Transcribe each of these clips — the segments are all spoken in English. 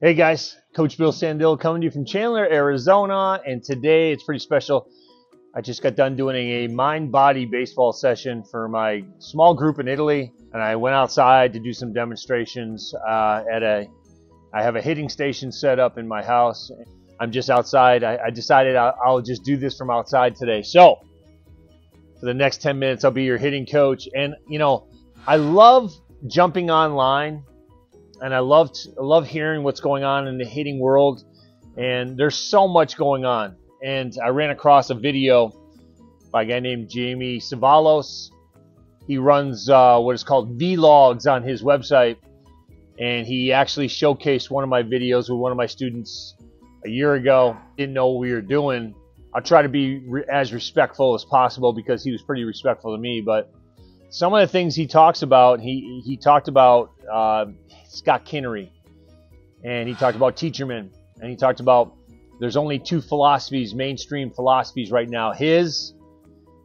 Hey guys, Coach Bill Sandil coming to you from Chandler, Arizona, and today it's pretty special. I just got done doing a mind-body baseball session for my small group in Italy, and I went outside to do some demonstrations I have a hitting station set up in my house. I'm just outside. I decided I'll just do this from outside today. So for the next 10 minutes, I'll be your hitting coach. And you know, I love jumping online, and I love hearing what's going on in the hitting world. And there's so much going on. And I ran across a video by a guy named Jamie Savalos. He runs what is called Vlogs on his website. And he actually showcased one of my videos with one of my students a year ago. Didn't know what we were doing. I'll try to be as respectful as possible because he was pretty respectful to me. But some of the things he talks about, he talked about Scott Kinnery, and he talked about Teacherman, and he talked about there's only two philosophies, mainstream philosophies right now, his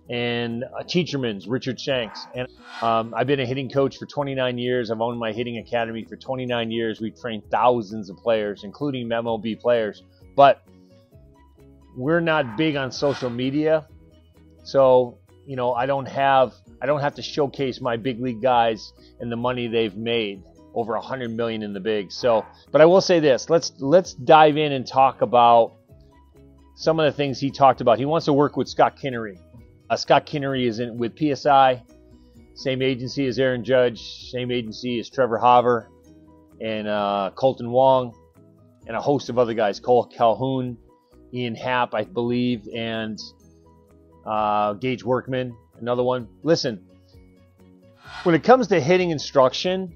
and Teacherman's, Richard Shanks. And I've been a hitting coach for 29 years. I've owned my hitting academy for 29 years. We've trained thousands of players, including MLB players. But we're not big on social media, so you know I don't have to showcase my big league guys and the money they've made, over 100 million in the big. So, but I will say this: let's dive in and talk about some of the things he talked about. He wants to work with Scott Kinnery. Scott Kinnery is with PSI, same agency as Aaron Judge, same agency as Trevor Hauver and Colton Wong, and a host of other guys, Cole Calhoun, Ian Happ, I believe, and Gage Workman, another one. Listen, when it comes to hitting instruction,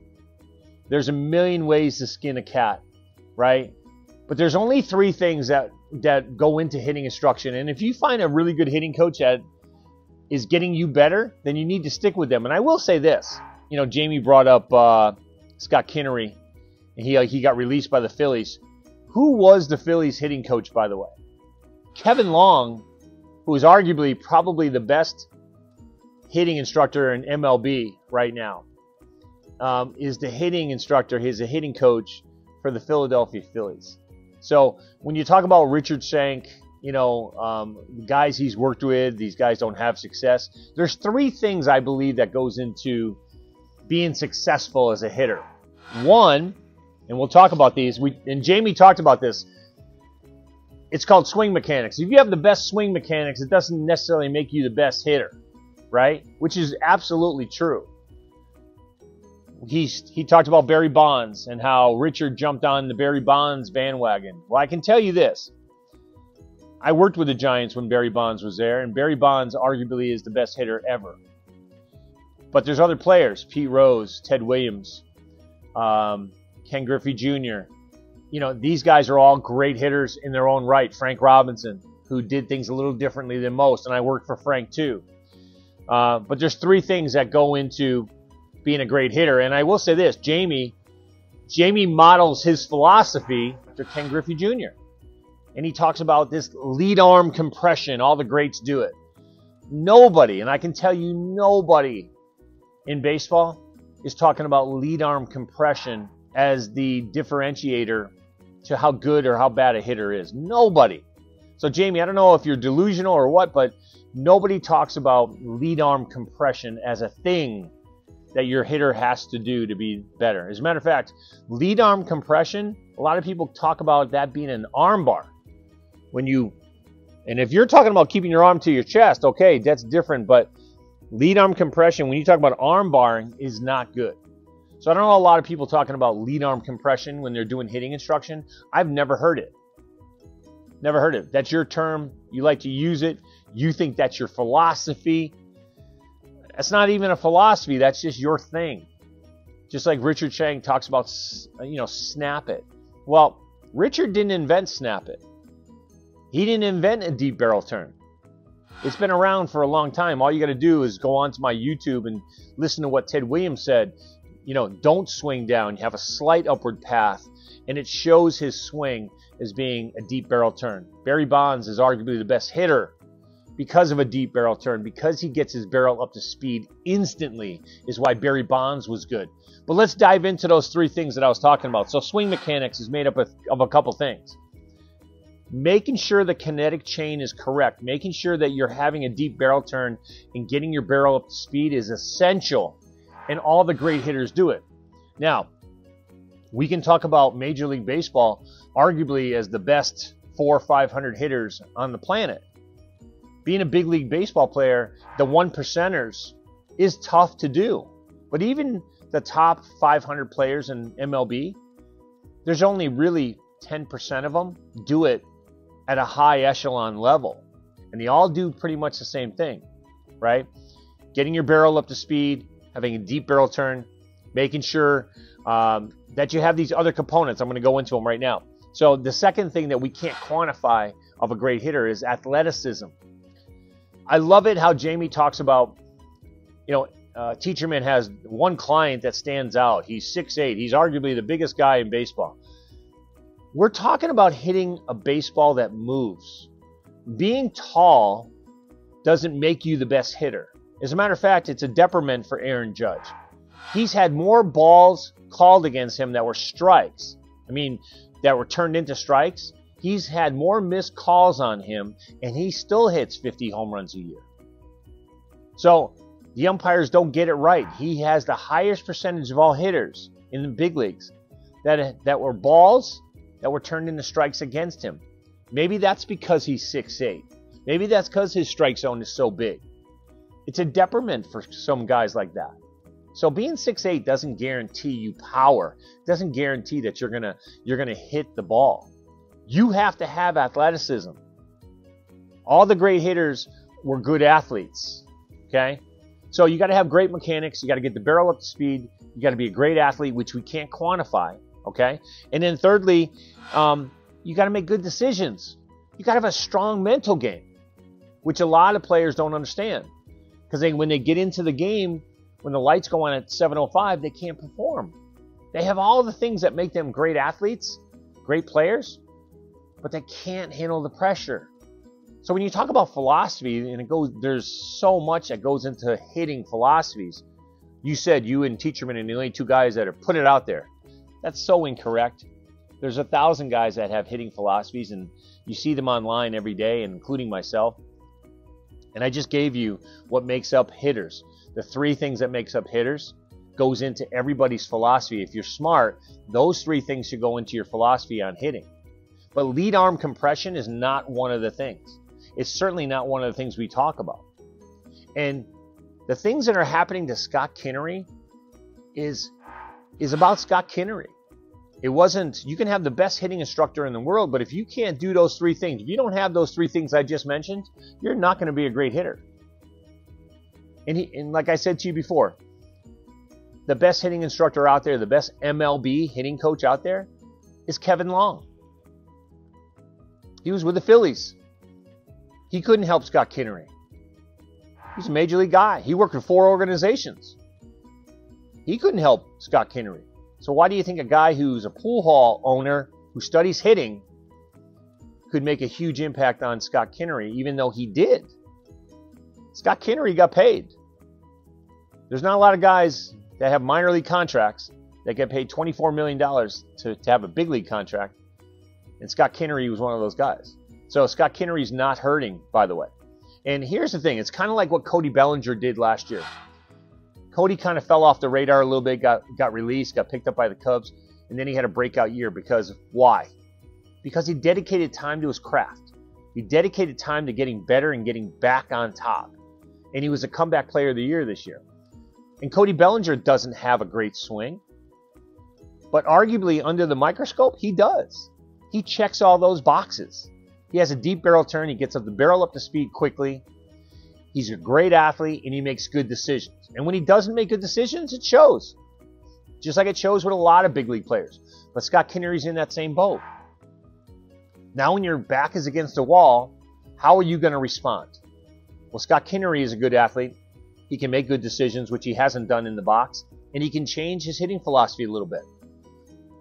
there's a million ways to skin a cat, right? But there's only three things that go into hitting instruction. And if you find a really good hitting coach that is getting you better, then you need to stick with them. And I will say this, you know, Jamie brought up Scott Kinnery, and he got released by the Phillies. Who was the Phillies hitting coach, by the way? Kevin Long, who is arguably probably the best hitting instructor in MLB right now, is the hitting instructor. He's a hitting coach for the Philadelphia Phillies. So when you talk about Richard Shank, you know, the guys he's worked with, these guys don't have success. There's three things I believe that goes into being successful as a hitter. One, and we'll talk about these, and Jamie talked about this, it's called swing mechanics. If you have the best swing mechanics, it doesn't necessarily make you the best hitter, right? Which is absolutely true. He talked about Barry Bonds and how Richard jumped on the Barry Bonds bandwagon. Well, I can tell you this. I worked with the Giants when Barry Bonds was there, and Barry Bonds arguably is the best hitter ever. But there's other players, Pete Rose, Ted Williams, Ken Griffey Jr. You know, these guys are all great hitters in their own right. Frank Robinson, who did things a little differently than most, and I worked for Frank too. But there's three things that go into being a great hitter. And I will say this, Jamie models his philosophy after Ken Griffey Jr. And he talks about this lead arm compression. All the greats do it. Nobody, and I can tell you nobody in baseball is talking about lead arm compression as the differentiator to how good or how bad a hitter is. Nobody. So Jamie, I don't know if you're delusional or what, but nobody talks about lead arm compression as a thing that your hitter has to do to be better. As a matter of fact, lead arm compression, a lot of people talk about that being an arm bar. And if you're talking about keeping your arm to your chest, okay, that's different, but lead arm compression, when you talk about arm barring, is not good. So I don't know a lot of people talking about lead arm compression when they're doing hitting instruction. I've never heard it. Never heard it. That's your term. You like to use it. You think that's your philosophy. That's not even a philosophy. That's just your thing. Just like Richard Shank talks about, you know, snap it. Well, Richard didn't invent snap it. He didn't invent a deep barrel turn. It's been around for a long time. All you got to do is go onto my YouTube and listen to what Ted Williams said. You know, don't swing down. You have a slight upward path, and it shows his swing as being a deep barrel turn. Barry Bonds is arguably the best hitter because of a deep barrel turn, because he gets his barrel up to speed instantly, is why Barry Bonds was good. But let's dive into those three things that I was talking about. So swing mechanics is made up of a couple things. Making sure the kinetic chain is correct, making sure that you're having a deep barrel turn and getting your barrel up to speed is essential. And all the great hitters do it. Now, we can talk about Major League Baseball arguably as the best 400 or 500 hitters on the planet. Being a big league baseball player, the 1%ers is tough to do. But even the top 500 players in MLB, there's only really 10% of them do it at a high echelon level. And they all do pretty much the same thing, right? Getting your barrel up to speed, having a deep barrel turn, making sure that you have these other components. I'm going to go into them right now. So the second thing that we can't quantify of a great hitter is athleticism. I love it how Jamie talks about, Teacherman has one client that stands out. He's 6'8". He's arguably the biggest guy in baseball. We're talking about hitting a baseball that moves. Being tall doesn't make you the best hitter. As a matter of fact, it's a detriment for Aaron Judge. He's had more balls called against him that were strikes. That were turned into strikes. He's had more missed calls on him, and he still hits 50 home runs a year. So the umpires don't get it right. He has the highest percentage of all hitters in the big leagues that were balls that were turned into strikes against him. Maybe that's because he's 6'8". Maybe that's because his strike zone is so big. It's a detriment for some guys like that. So being 6'8" doesn't guarantee you power. It doesn't guarantee that you're gonna hit the ball. You have to have athleticism. All the great hitters were good athletes. Okay? So you got to have great mechanics. You got to get the barrel up to speed. You got to be a great athlete, which we can't quantify. Okay? And then thirdly, you got to make good decisions. You got to have a strong mental game, which a lot of players don't understand. Because when they get into the game, when the lights go on at 7:05, they can't perform. They have all the things that make them great athletes, great players, but they can't handle the pressure. So when you talk about philosophy, and there's so much that goes into hitting philosophies. You said you and Teacherman are the only two guys that are put it out there. That's so incorrect. There's 1,000 guys that have hitting philosophies, and you see them online every day, including myself. And I just gave you what makes up hitters. The three things that makes up hitters goes into everybody's philosophy. If you're smart, those three things should go into your philosophy on hitting. But lead arm compression is not one of the things. It's certainly not one of the things we talk about. And the things that are happening to Scott Kinnery is about Scott Kinnery. It wasn't, you can have the best hitting instructor in the world, but if you can't do those three things, if you don't have those three things I just mentioned, you're not going to be a great hitter. And like I said to you before, the best hitting instructor out there, the best MLB hitting coach out there is Kevin Long. He was with the Phillies. He couldn't help Scott Kinnery. He's a major league guy. He worked for 4 organizations. He couldn't help Scott Kinnery. So why do you think a guy who's a pool hall owner who studies hitting could make a huge impact on Scott Kinnery, even though he did? Scott Kinnery got paid. There's not a lot of guys that have minor league contracts that get paid $24 million to have a big league contract. And Scott Kinnery was one of those guys. So Scott Kinnery's not hurting, by the way. And here's the thing. It's kind of like what Cody Bellinger did last year. Cody kind of fell off the radar a little bit, got released, got picked up by the Cubs, and then he had a breakout year because why? Because he dedicated time to his craft. He dedicated time to getting better and getting back on top. And he was a comeback player of the year this year. And Cody Bellinger doesn't have a great swing, but arguably under the microscope, he does. He checks all those boxes. He has a deep barrel turn. He gets the barrel up to speed quickly. He's a great athlete, and he makes good decisions. And when he doesn't make good decisions, it shows. Just like it shows with a lot of big league players. But Scott Kinnery's in that same boat. Now when your back is against a wall, how are you going to respond? Well, Scott Kinnery is a good athlete. He can make good decisions, which he hasn't done in the box. And he can change his hitting philosophy a little bit.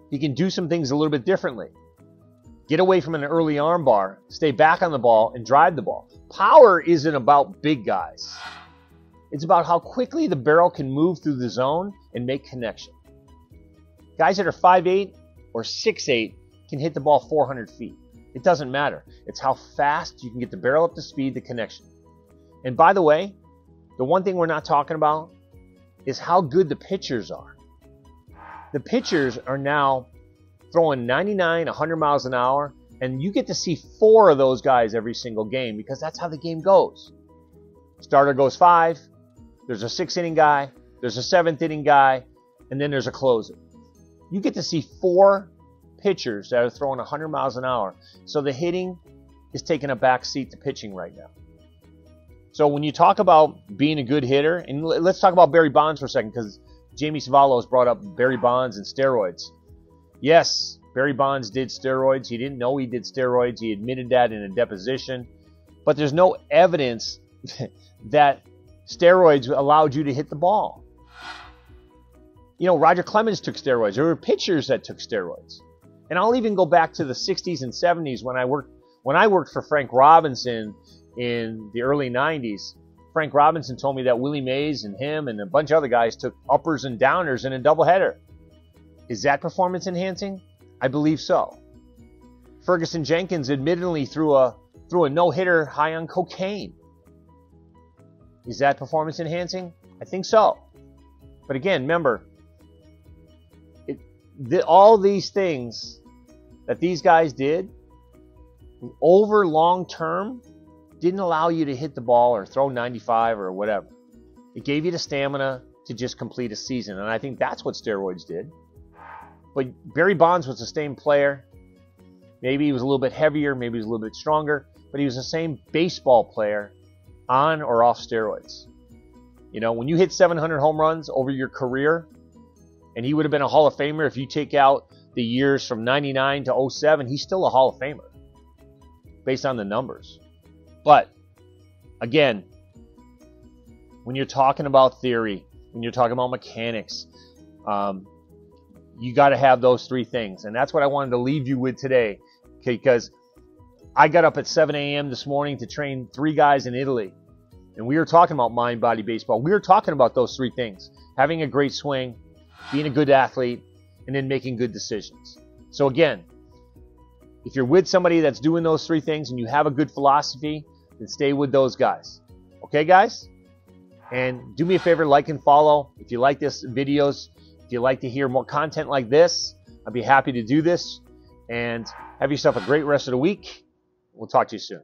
He can do some things a little bit differently. Get away from an early arm bar, stay back on the ball, and drive the ball. Power isn't about big guys. It's about how quickly the barrel can move through the zone and make connection. Guys that are 5'8" or 6'8" can hit the ball 400 feet. It doesn't matter. It's how fast you can get the barrel up to speed, the connection. And by the way, the one thing we're not talking about is how good the pitchers are. The pitchers are now throwing 99, 100 miles an hour, and you get to see 4 of those guys every single game because that's how the game goes. Starter goes 5, there's a 6th inning guy, there's a 7th inning guy, and then there's a closer. You get to see 4 pitchers that are throwing 100 miles an hour. So the hitting is taking a back seat to pitching right now. So when you talk about being a good hitter, and let's talk about Barry Bonds for a second because Jamie Savalos brought up Barry Bonds and steroids. Yes, Barry Bonds did steroids. He didn't know he did steroids. He admitted that in a deposition. But there's no evidence that steroids allowed you to hit the ball. You know, Roger Clemens took steroids. There were pitchers that took steroids. And I'll even go back to the 60s and 70s when I worked for Frank Robinson in the early 90s. Frank Robinson told me that Willie Mays and him and a bunch of other guys took uppers and downers in a doubleheader. Is that performance enhancing? I believe so. Ferguson Jenkins admittedly threw a no-hitter high on cocaine. Is that performance enhancing? I think so. But again, remember, all these things that these guys did over long term didn't allow you to hit the ball or throw 95 or whatever. It gave you the stamina to just complete a season. And I think that's what steroids did. But Barry Bonds was the same player. Maybe he was a little bit heavier, maybe he was a little bit stronger, but he was the same baseball player on or off steroids. You know, when you hit 700 home runs over your career, and he would have been a Hall of Famer if you take out the years from 99 to 07, he's still a Hall of Famer based on the numbers. But again, when you're talking about theory, when you're talking about mechanics, you got to have those 3 things. And that's what I wanted to leave you with today. Okay, because I got up at 7 a.m. this morning to train 3 guys in Italy. And we were talking about mind-body baseball. We were talking about those 3 things. Having a great swing, being a good athlete, and then making good decisions. So again, if you're with somebody that's doing those 3 things and you have a good philosophy, then stay with those guys. Okay, guys? And do me a favor, like and follow. If you like this videos, if you like to hear more content like this, I'd be happy to do this. And have yourself a great rest of the week. We'll talk to you soon.